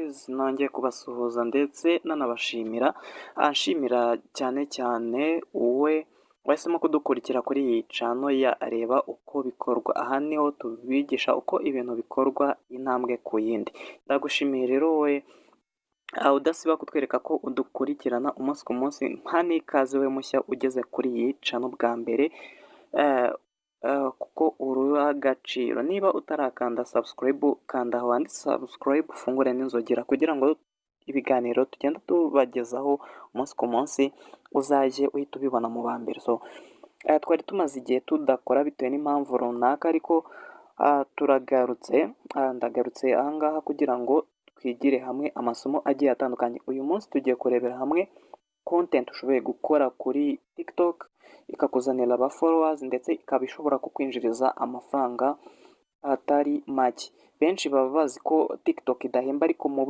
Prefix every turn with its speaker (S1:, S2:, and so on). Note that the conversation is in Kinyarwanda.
S1: guys, nongeye kubasuhuza ndetse nanabashimira, nshimira cyane cyane wowe wahisemo kudukurikira kuri iyi channel ya Reba Uko Bikorwa. Aha niho tubigisha uko ibintu bikorwa intambwe ku yindi. Ndagushimiye rero wowe udasiba kutwereka ko udukurikirana umunsi ku munsi, nta n'ikaze we mushya ugeze kuri iyi channel bwa mbere, kuko uruha agaciro. Niba utarakanda subscribe, kanda aho handitse subscribe, ufungure n'inzogera kugira ngo ibiganiro tugenda tubagezaho umunsi ku munsi uzajye uhita ubibona mu ba mbere. So twari tumaze igihe tudakora bitewe n'impamvu runaka, ariko turagarutse. Ndagarutse ahangaha kugira ngo twigire hamwe amasomo agiye atandukanye. Uyu munsi tugiye kurebera hamwe content ushoboye gukora kuri TikTok ikakuzanira aba followers ndetse ikaba ishobora kukwinjiriza amafaranga atari make. Benshi baba bazi ko TikTok idahemba, ariko mu